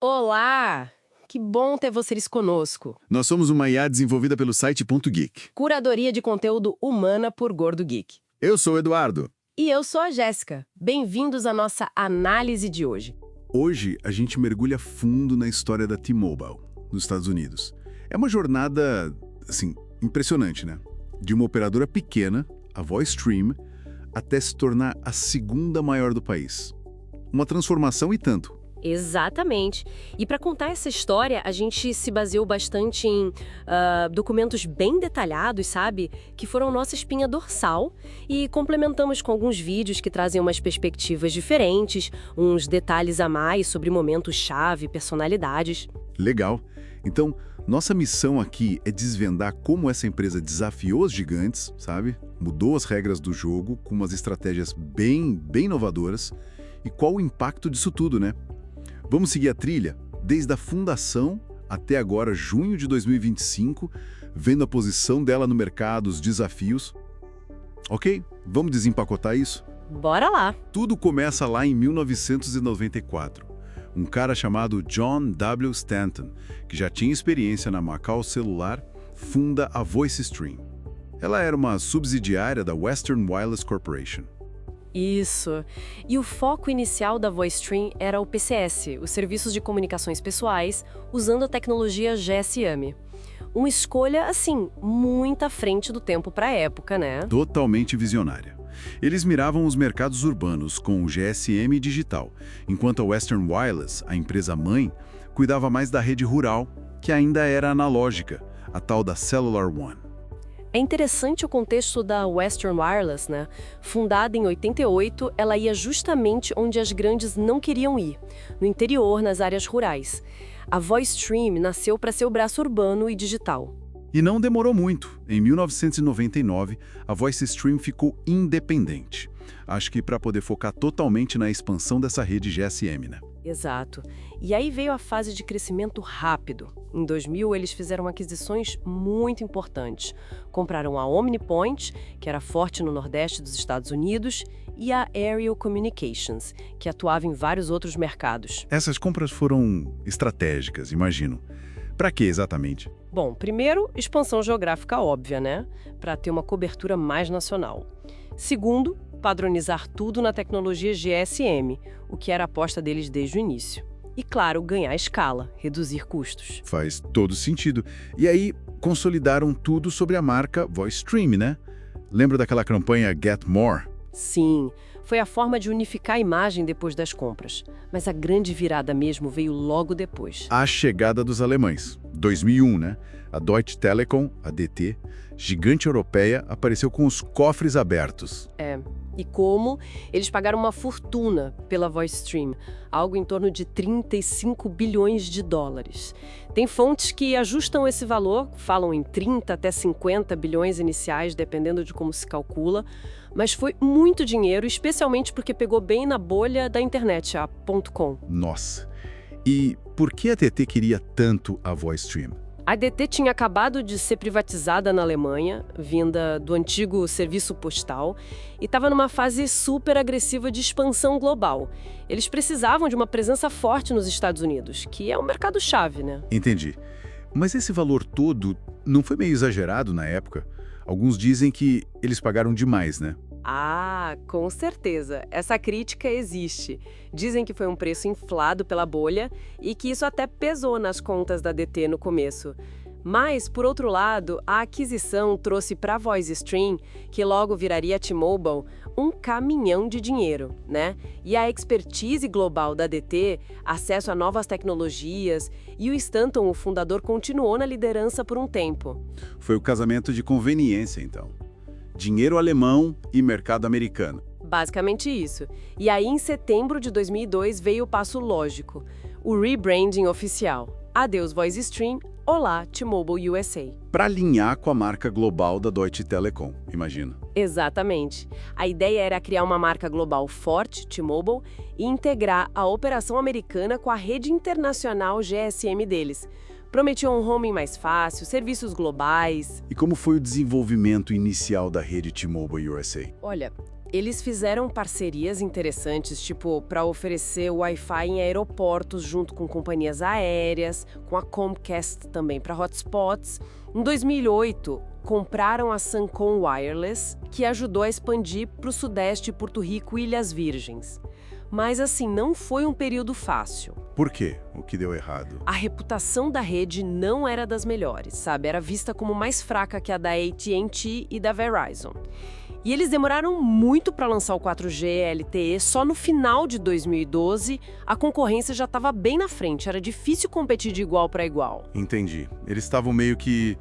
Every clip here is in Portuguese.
Olá! Que bom ter vocês conosco. Nós somos uma IA desenvolvida pelo site Ponto Geek. Curadoria de conteúdo humana por Gordo Geek. Eu sou o Eduardo. E eu sou a Jéssica. Bem-vindos à nossa análise de hoje. Hoje a gente mergulha fundo na história da T-Mobile, nos Estados Unidos. É uma jornada, assim, impressionante, né? De uma operadora pequena, a VoiceStream, até se tornar a segunda maior do país. Uma transformação e tanto. Exatamente. E para contar essa história, a gente se baseou bastante em documentos bem detalhados, sabe? Que foram nossa espinha dorsal e complementamos com alguns vídeos que trazem umas perspectivas diferentes, uns detalhes a mais sobre momentos-chave, personalidades. Legal. Então, nossa missão aqui é desvendar como essa empresa desafiou os gigantes, sabe? Mudou as regras do jogo com umas estratégias bem inovadoras e qual o impacto disso tudo, né? Vamos seguir a trilha, desde a fundação até agora, junho de 2025, vendo a posição dela no mercado, os desafios. Ok, vamos desempacotar isso? Bora lá! Tudo começa lá em 1994. Um cara chamado John W. Stanton, que já tinha experiência na Macau Celular, funda a VoiceStream. Ela era uma subsidiária da Western Wireless Corporation. Isso. E o foco inicial da VoiceStream era o PCS, os serviços de comunicações pessoais, usando a tecnologia GSM. Uma escolha, assim, muito à frente do tempo para a época, né? Totalmente visionária. Eles miravam os mercados urbanos com o GSM digital, enquanto a Western Wireless, a empresa mãe, cuidava mais da rede rural, que ainda era analógica, a tal da Cellular One. É interessante o contexto da Western Wireless, né? Fundada em 88, ela ia justamente onde as grandes não queriam ir, no interior, nas áreas rurais. A VoiceStream nasceu para ser o braço urbano e digital. E não demorou muito. Em 1999, a VoiceStream ficou independente. Acho que para poder focar totalmente na expansão dessa rede GSM, né? Exato. E aí veio a fase de crescimento rápido. Em 2000, eles fizeram aquisições muito importantes. Compraram a OmniPoint, que era forte no Nordeste dos Estados Unidos, e a Aerial Communications, que atuava em vários outros mercados. Essas compras foram estratégicas, imagino. Para quê exatamente? Bom, primeiro, expansão geográfica óbvia, né? Para ter uma cobertura mais nacional. Segundo, padronizar tudo na tecnologia GSM, o que era a aposta deles desde o início. E, claro, ganhar escala, reduzir custos. Faz todo sentido. E aí, consolidaram tudo sobre a marca VoiceStream, né? Lembra daquela campanha Get More? Sim, foi a forma de unificar a imagem depois das compras. Mas a grande virada mesmo veio logo depois. A chegada dos alemães. 2001, né? A Deutsche Telekom, a DT, gigante europeia, apareceu com os cofres abertos. E como eles pagaram uma fortuna pela VoiceStream, algo em torno de 35 bilhões de dólares. Tem fontes que ajustam esse valor, falam em 30 até 50 bilhões iniciais, dependendo de como se calcula, mas foi muito dinheiro, especialmente porque pegou bem na bolha da internet, a .com. Nossa! E por que a TT queria tanto a VoiceStream? A DT tinha acabado de ser privatizada na Alemanha, vinda do antigo serviço postal, e estava numa fase super agressiva de expansão global. Eles precisavam de uma presença forte nos Estados Unidos, que é um mercado-chave, né? Entendi. Mas esse valor todo não foi meio exagerado na época? Alguns dizem que eles pagaram demais, né? Ah, com certeza. Essa crítica existe. Dizem que foi um preço inflado pela bolha e que isso até pesou nas contas da DT no começo. Mas, por outro lado, a aquisição trouxe para a VoiceStream, que logo viraria T-Mobile, um caminhão de dinheiro, né? E a expertise global da DT, acesso a novas tecnologias, e o Stanton, o fundador, continuou na liderança por um tempo. Foi o casamento de conveniência, então. Dinheiro alemão e mercado americano. Basicamente isso. E aí, em setembro de 2002, veio o passo lógico, o rebranding oficial. Adeus VoiceStream, olá T-Mobile USA. Para alinhar com a marca global da Deutsche Telekom, imagino. Exatamente. A ideia era criar uma marca global forte, T-Mobile, e integrar a operação americana com a rede internacional GSM deles. Prometiam um roaming mais fácil, serviços globais. E como foi o desenvolvimento inicial da rede T-Mobile USA? Olha, Eles fizeram parcerias interessantes, tipo, para oferecer Wi-Fi em aeroportos junto com companhias aéreas, com a Comcast também para hotspots. Em 2008, compraram a Suncom Wireless, que ajudou a expandir para o Sudeste, Porto Rico e Ilhas Virgens. Mas, assim, não foi um período fácil. Por quê? O que deu errado? A reputação da rede não era das melhores, sabe? Era vista como mais fraca que a da AT&T e da Verizon. E eles demoraram muito para lançar o 4G LTE, só no final de 2012 a concorrência já estava bem na frente, era difícil competir de igual para igual. Entendi. Eles estavam meio que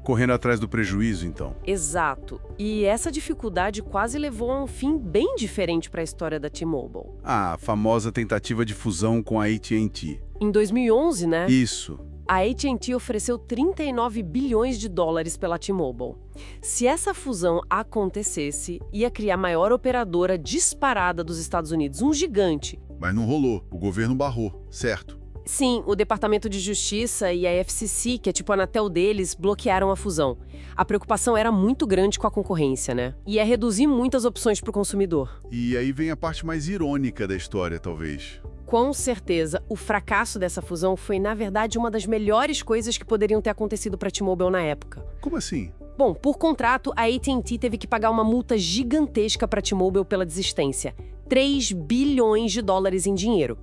correndo atrás do prejuízo, então. Exato. E essa dificuldade quase levou a um fim bem diferente para a história da T-Mobile. A famosa tentativa de fusão com a AT&T. Em 2011, né? Isso. A AT&T ofereceu 39 bilhões de dólares pela T-Mobile. Se essa fusão acontecesse, ia criar a maior operadora disparada dos Estados Unidos, um gigante. Mas não rolou. O governo barrou, certo? Sim, o Departamento de Justiça e a FCC, que é tipo a Anatel deles, bloquearam a fusão. A preocupação era muito grande com a concorrência, né? E ia reduzir muitas opções para o consumidor. E aí vem a parte mais irônica da história, talvez. Com certeza, o fracasso dessa fusão foi, na verdade, uma das melhores coisas que poderiam ter acontecido para a T-Mobile na época. Como assim? Bom, por contrato, a AT&T teve que pagar uma multa gigantesca para a T-Mobile pela desistência. 3 bilhões de dólares em dinheiro.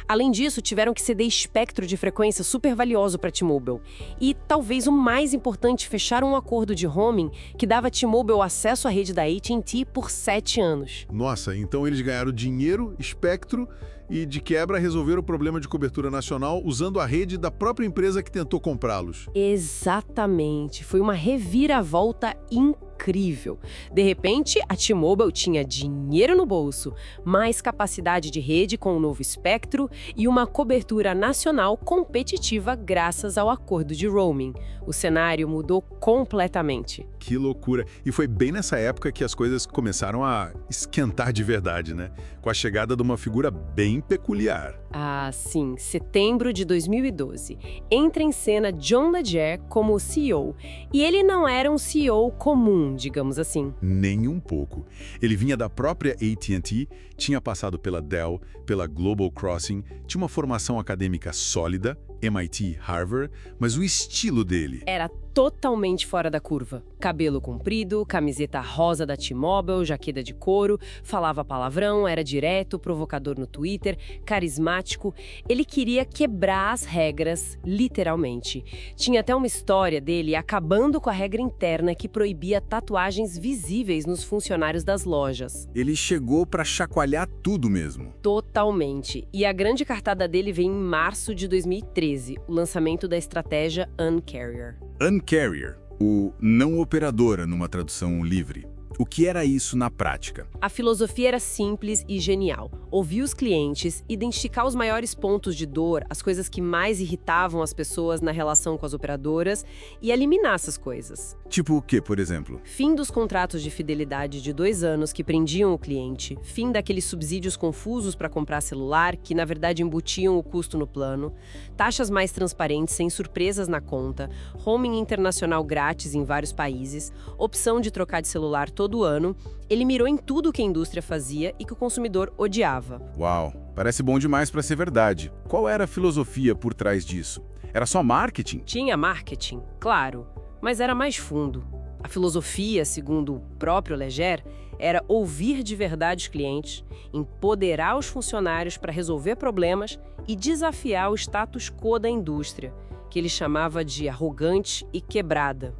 Além disso, tiveram que ceder espectro de frequência super valioso para a T-Mobile. E, talvez o mais importante, fecharam um acordo de roaming que dava a T-Mobile acesso à rede da AT&T por 7 anos. Nossa, então eles ganharam dinheiro, espectro e, de quebra, resolveram o problema de cobertura nacional usando a rede da própria empresa que tentou comprá-los. Exatamente. Foi uma reviravolta incrível. De repente, a T-Mobile tinha dinheiro no bolso, mais capacidade de rede com o novo espectro e uma cobertura nacional competitiva graças ao acordo de roaming. O cenário mudou completamente. Que loucura! E foi bem nessa época que as coisas começaram a esquentar de verdade, né? Com a chegada de uma figura bem peculiar. Ah, sim, setembro de 2012. Entra em cena John Legere como CEO. E ele não era um CEO comum, digamos assim. Nem um pouco. Ele vinha da própria AT&T, tinha passado pela Dell, pela Global Crossing, tinha uma formação acadêmica sólida, MIT, Harvard, mas o estilo dele era totalmente fora da curva. Cabelo comprido, camiseta rosa da T-Mobile, jaqueta de couro, falava palavrão, era direto, provocador no Twitter, carismático. Ele queria quebrar as regras, literalmente. Tinha até uma história dele acabando com a regra interna que proibia tatuagens visíveis nos funcionários das lojas. Ele chegou para chacoalhar tudo mesmo. Totalmente. E a grande cartada dele vem em março de 2013, o lançamento da estratégia Un-carrier. Un-carrier, o não operadora numa tradução livre. O que era isso na prática? A filosofia era simples e genial. Ouvir os clientes, identificar os maiores pontos de dor, as coisas que mais irritavam as pessoas na relação com as operadoras e eliminar essas coisas. Tipo o quê, por exemplo? Fim dos contratos de fidelidade de 2 anos que prendiam o cliente, fim daqueles subsídios confusos para comprar celular que, na verdade, embutiam o custo no plano, taxas mais transparentes sem surpresas na conta, roaming internacional grátis em vários países, opção de trocar de celular todo ano. Ele mirou em tudo que a indústria fazia e que o consumidor odiava. Uau, parece bom demais para ser verdade. Qual era a filosofia por trás disso? Era só marketing? Tinha marketing, claro, mas era mais fundo. A filosofia, segundo o próprio Legere, era ouvir de verdade os clientes, empoderar os funcionários para resolver problemas e desafiar o status quo da indústria, que ele chamava de arrogante e quebrada.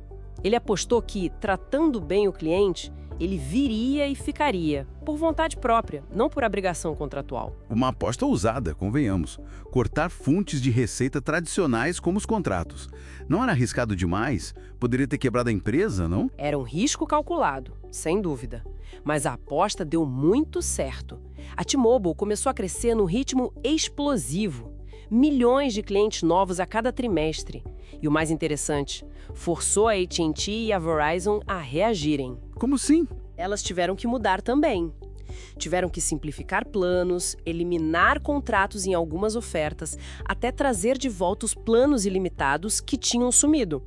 Ele apostou que, tratando bem o cliente, ele viria e ficaria, por vontade própria, não por obrigação contratual. Uma aposta ousada, convenhamos. Cortar fontes de receita tradicionais como os contratos. Não era arriscado demais? Poderia ter quebrado a empresa, não? Era um risco calculado, sem dúvida. Mas a aposta deu muito certo. A T-Mobile começou a crescer num ritmo explosivo. Milhões de clientes novos a cada trimestre. E o mais interessante, forçou a AT&T e a Verizon a reagirem. Como assim? Elas tiveram que mudar também. Tiveram que simplificar planos, eliminar contratos em algumas ofertas, até trazer de volta os planos ilimitados que tinham sumido.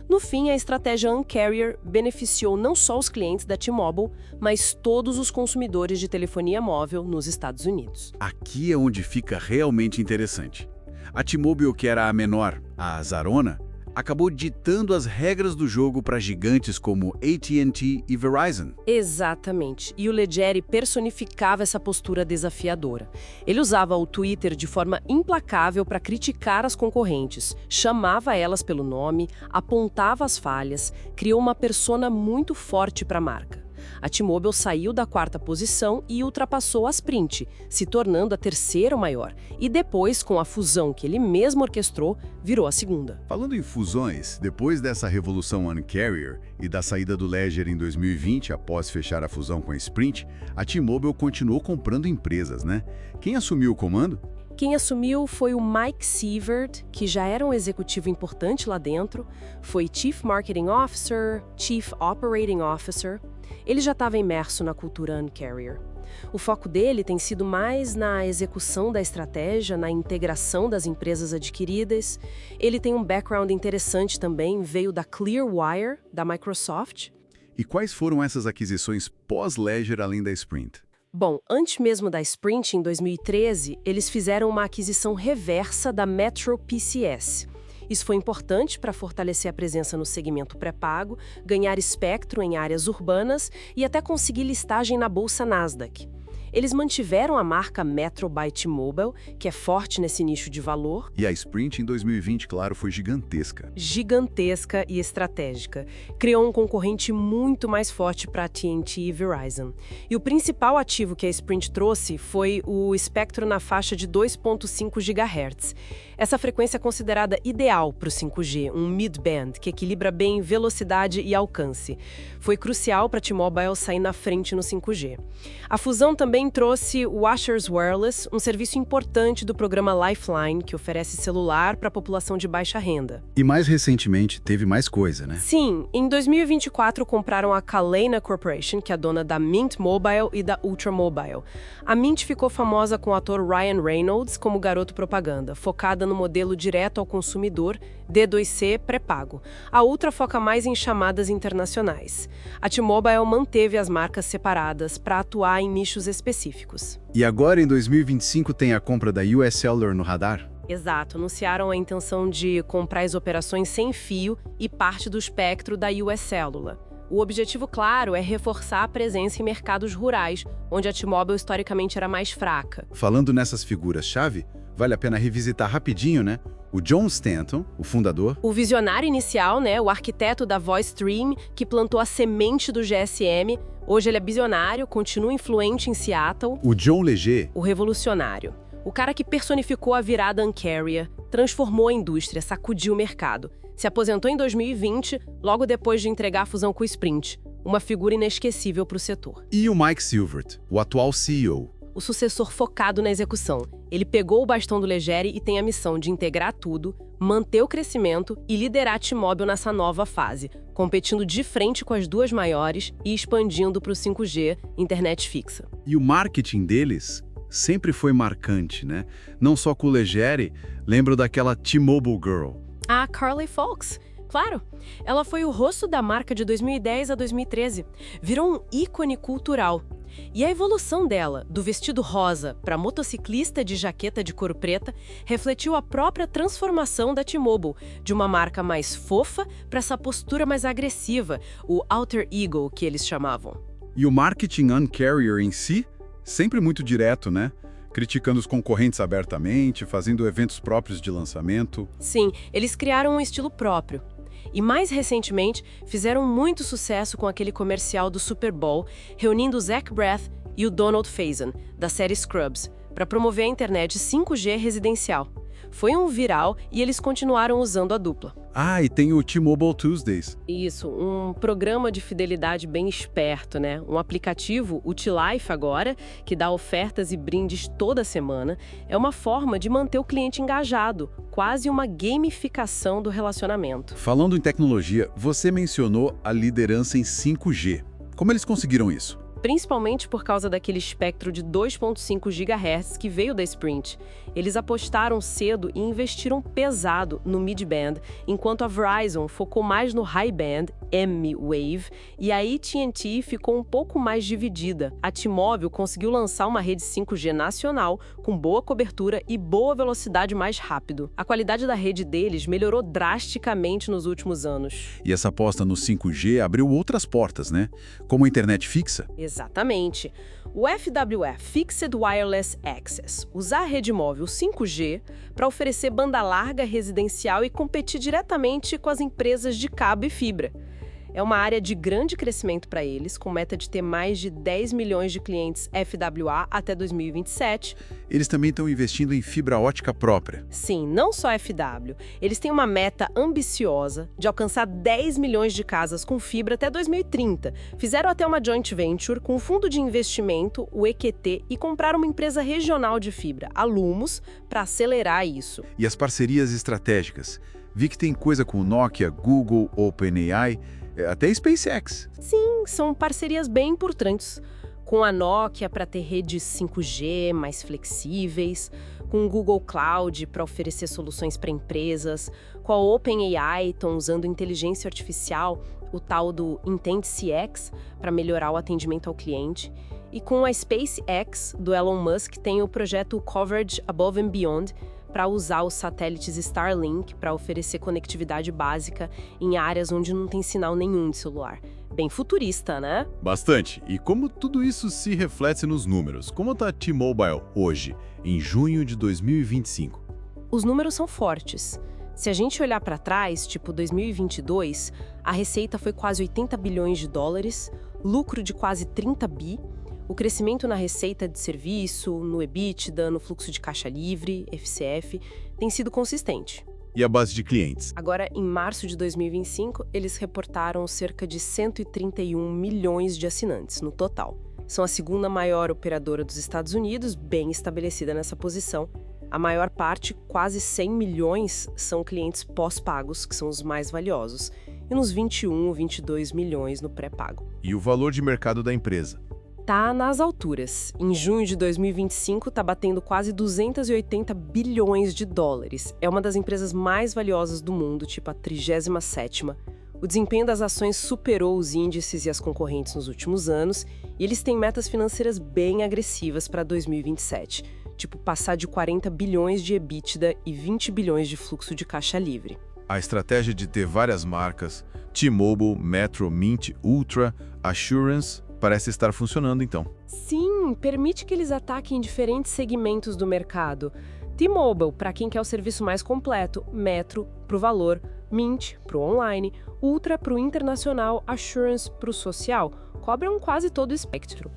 No fim, a estratégia Un-carrier beneficiou não só os clientes da T-Mobile, mas todos os consumidores de telefonia móvel nos Estados Unidos. Aqui é onde fica realmente interessante. A T-Mobile, que era a menor, a azarona, acabou ditando as regras do jogo para gigantes como AT&T e Verizon. Exatamente. E o Leggeri personificava essa postura desafiadora. Ele usava o Twitter de forma implacável para criticar as concorrentes, chamava elas pelo nome, apontava as falhas, criou uma persona muito forte para a marca. A T-Mobile saiu da 4ª posição e ultrapassou a Sprint, se tornando a 3ª maior. E depois, com a fusão que ele mesmo orquestrou, virou a 2ª. Falando em fusões, depois dessa revolução Un-carrier e da saída do Ledger em 2020, após fechar a fusão com a Sprint, a T-Mobile continuou comprando empresas, né? Quem assumiu o comando? Quem assumiu foi o Mike Sievert, que já era um executivo importante lá dentro, foi Chief Marketing Officer, Chief Operating Officer. Ele já estava imerso na cultura Un-carrier. O foco dele tem sido mais na execução da estratégia, na integração das empresas adquiridas. Ele tem um background interessante também, veio da Clearwire, da Microsoft. E quais foram essas aquisições pós-Ledger além da Sprint? Bom, antes mesmo da Sprint, em 2013, eles fizeram uma aquisição reversa da Metro PCS. Isso foi importante para fortalecer a presença no segmento pré-pago, ganhar espectro em áreas urbanas e até conseguir listagem na bolsa Nasdaq. Eles mantiveram a marca Metro by T-Mobile, que é forte nesse nicho de valor. E a Sprint em 2020, claro, foi gigantesca. Gigantesca e estratégica. Criou um concorrente muito mais forte para a AT&T e Verizon. E o principal ativo que a Sprint trouxe foi o espectro na faixa de 2.5 GHz. Essa frequência é considerada ideal para o 5G, um mid-band, que equilibra bem velocidade e alcance. Foi crucial para a T-Mobile sair na frente no 5G. A fusão também trouxe o Ashers Wireless, um serviço importante do programa Lifeline, que oferece celular para a população de baixa renda. E mais recentemente teve mais coisa, né? Sim, em 2024 compraram a Kalena Corporation, que é dona da Mint Mobile e da Ultra Mobile. A Mint ficou famosa com o ator Ryan Reynolds como garoto propaganda, focada no modelo direto ao consumidor, D2C pré-pago. A Ultra foca mais em chamadas internacionais. A T-Mobile manteve as marcas separadas para atuar em nichos específicos. E agora, em 2025, tem a compra da US Cellular no radar? Exato, anunciaram a intenção de comprar as operações sem fio e parte do espectro da US Cellular. O objetivo, claro, é reforçar a presença em mercados rurais, onde a T-Mobile historicamente era mais fraca. Falando nessas figuras-chave, vale a pena revisitar rapidinho, né? O John Stanton, o fundador. O visionário inicial, né? O arquiteto da VoiceStream, que plantou a semente do GSM. Hoje ele é visionário, continua influente em Seattle. O John Legere. O revolucionário. O cara que personificou a virada Un-carrier, transformou a indústria, sacudiu o mercado. Se aposentou em 2020, logo depois de entregar a fusão com o Sprint. Uma figura inesquecível para o setor. E o Mike Sievert, o atual CEO. O sucessor focado na execução. Ele pegou o bastão do Leggeri e tem a missão de integrar tudo, manter o crescimento e liderar a T-Mobile nessa nova fase, competindo de frente com as duas maiores e expandindo para o 5G, internet fixa. E o marketing deles sempre foi marcante, né? Não só com o Leggeri, lembro daquela T-Mobile Girl. A Carly Fox. Claro, ela foi o rosto da marca de 2010 a 2013. Virou um ícone cultural. E a evolução dela, do vestido rosa para motociclista de jaqueta de couro preta, refletiu a própria transformação da T-Mobile, de uma marca mais fofa para essa postura mais agressiva, o alter ego que eles chamavam. E o marketing Un-carrier em si, sempre muito direto, né? Criticando os concorrentes abertamente, fazendo eventos próprios de lançamento. Sim, eles criaram um estilo próprio. E mais recentemente, fizeram muito sucesso com aquele comercial do Super Bowl, reunindo o Zach Braff e o Donald Faison, da série Scrubs, para promover a internet 5G residencial. Foi um viral e eles continuaram usando a dupla. Ah, e tem o T-Mobile Tuesdays. Isso, um programa de fidelidade bem esperto, né? Um aplicativo, o T-Life agora, que dá ofertas e brindes toda semana, é uma forma de manter o cliente engajado, quase uma gamificação do relacionamento. Falando em tecnologia, você mencionou a liderança em 5G. Como eles conseguiram isso? principalmente por causa daquele espectro de 2.5 GHz que veio da Sprint. Eles apostaram cedo e investiram pesado no mid-band, enquanto a Verizon focou mais no high-band, M-Wave, e a AT&T ficou um pouco mais dividida. A T-Mobile conseguiu lançar uma rede 5G nacional, com boa cobertura e boa velocidade mais rápido. A qualidade da rede deles melhorou drasticamente nos últimos anos. E essa aposta no 5G abriu outras portas, né? Como a internet fixa. Exatamente. O FWA, Fixed Wireless Access, usar a rede móvel 5G para oferecer banda larga residencial e competir diretamente com as empresas de cabo e fibra. É uma área de grande crescimento para eles, com meta de ter mais de 10 milhões de clientes FWA até 2027. Eles também estão investindo em fibra ótica própria. Sim, não só FW. Eles têm uma meta ambiciosa de alcançar 10 milhões de casas com fibra até 2030. Fizeram até uma joint venture com o fundo de investimento, o EQT, e compraram uma empresa regional de fibra, a Lumos, para acelerar isso. E as parcerias estratégicas? Vi que tem coisa com Nokia, Google, OpenAI, até SpaceX. Sim, são parcerias bem importantes. Com a Nokia para ter redes 5G mais flexíveis, com o Google Cloud para oferecer soluções para empresas, com a OpenAI estão usando inteligência artificial, o tal do IntentCX, para melhorar o atendimento ao cliente. E com a SpaceX, do Elon Musk, tem o projeto Coverage Above and Beyond, para usar os satélites Starlink para oferecer conectividade básica em áreas onde não tem sinal nenhum de celular. Bem futurista, né? Bastante. E como tudo isso se reflete nos números? Como está a T-Mobile hoje, em junho de 2025? Os números são fortes. Se a gente olhar para trás, tipo 2022, a receita foi quase 80 bilhões de dólares, lucro de quase 30 bi, o crescimento na receita de serviço, no EBITDA, no fluxo de caixa livre, FCF, tem sido consistente. E a base de clientes? Agora, em março de 2025, eles reportaram cerca de 131 milhões de assinantes no total. São a segunda maior operadora dos Estados Unidos, bem estabelecida nessa posição. A maior parte, quase 100 milhões, são clientes pós-pagos, que são os mais valiosos, e nos 21, 22 milhões no pré-pago. E o valor de mercado da empresa? Tá nas alturas. Em junho de 2025, tá batendo quase 280 bilhões de dólares. É uma das empresas mais valiosas do mundo, tipo a 37ª. O desempenho das ações superou os índices e as concorrentes nos últimos anos, e eles têm metas financeiras bem agressivas para 2027, tipo passar de 40 bilhões de EBITDA e 20 bilhões de fluxo de caixa livre. A estratégia de ter várias marcas, T-Mobile, Metro, Mint, Ultra, Assurance, parece estar funcionando então. Sim, permite que eles ataquem diferentes segmentos do mercado. T-Mobile, para quem quer o serviço mais completo, Metro, para o valor, Mint, para o online, Ultra, para o internacional, Assurance, para o social, cobram quase todo o espectro.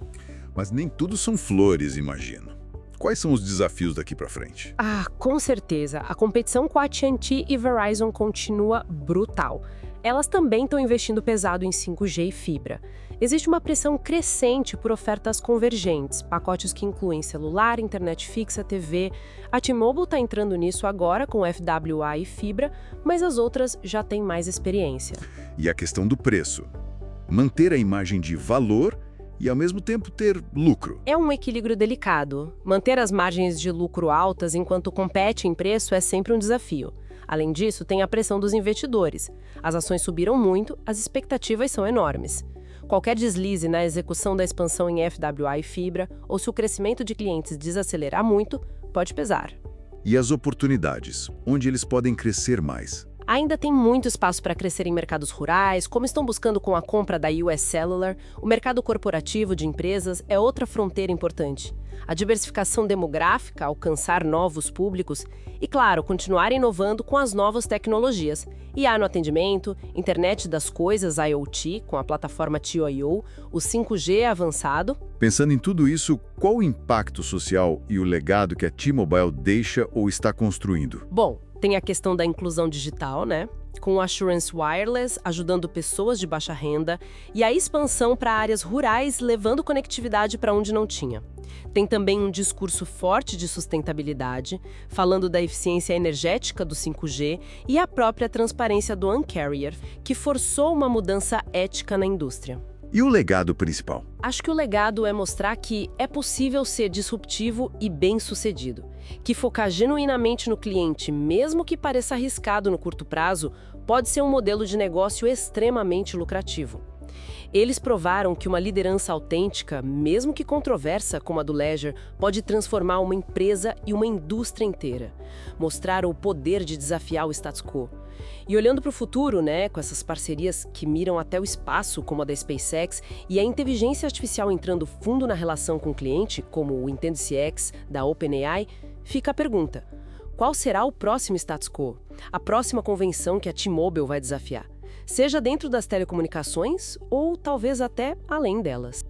Mas nem tudo são flores, imagino. Quais são os desafios daqui para frente? Ah, com certeza. A competição com a AT&T e Verizon continua brutal. Elas também estão investindo pesado em 5G e fibra. Existe uma pressão crescente por ofertas convergentes, pacotes que incluem celular, internet fixa, TV. A T-Mobile está entrando nisso agora com FWA e fibra, mas as outras já têm mais experiência. E a questão do preço. Manter a imagem de valor e, ao mesmo tempo, ter lucro. É um equilíbrio delicado. Manter as margens de lucro altas enquanto compete em preço é sempre um desafio. Além disso, tem a pressão dos investidores. As ações subiram muito, as expectativas são enormes. Qualquer deslize na execução da expansão em FWA e fibra, ou se o crescimento de clientes desacelerar muito, pode pesar. E as oportunidades, onde eles podem crescer mais? Ainda tem muito espaço para crescer em mercados rurais, como estão buscando com a compra da US Cellular. O mercado corporativo de empresas é outra fronteira importante. A diversificação demográfica, alcançar novos públicos e, claro, continuar inovando com as novas tecnologias. IA no atendimento, internet das coisas, IoT, com a plataforma TIO, o 5G avançado. Pensando em tudo isso, qual o impacto social e o legado que a T-Mobile deixa ou está construindo? Bom, tem a questão da inclusão digital, né? Com o Assurance Wireless, ajudando pessoas de baixa renda, e a expansão para áreas rurais, levando conectividade para onde não tinha. Tem também um discurso forte de sustentabilidade, falando da eficiência energética do 5G e a própria transparência do Un-carrier, que forçou uma mudança ética na indústria. E o legado principal? Acho que o legado é mostrar que é possível ser disruptivo e bem-sucedido, que focar genuinamente no cliente, mesmo que pareça arriscado no curto prazo, pode ser um modelo de negócio extremamente lucrativo. Eles provaram que uma liderança autêntica, mesmo que controversa como a do Ledger, pode transformar uma empresa e uma indústria inteira. Mostraram o poder de desafiar o status quo. E olhando para o futuro, com essas parcerias que miram até o espaço, como a da SpaceX, e a inteligência artificial entrando fundo na relação com o cliente, como o Entendo-CX da OpenAI, fica a pergunta: qual será o próximo status quo? A próxima convenção que a T-Mobile vai desafiar? Seja dentro das telecomunicações ou talvez até além delas.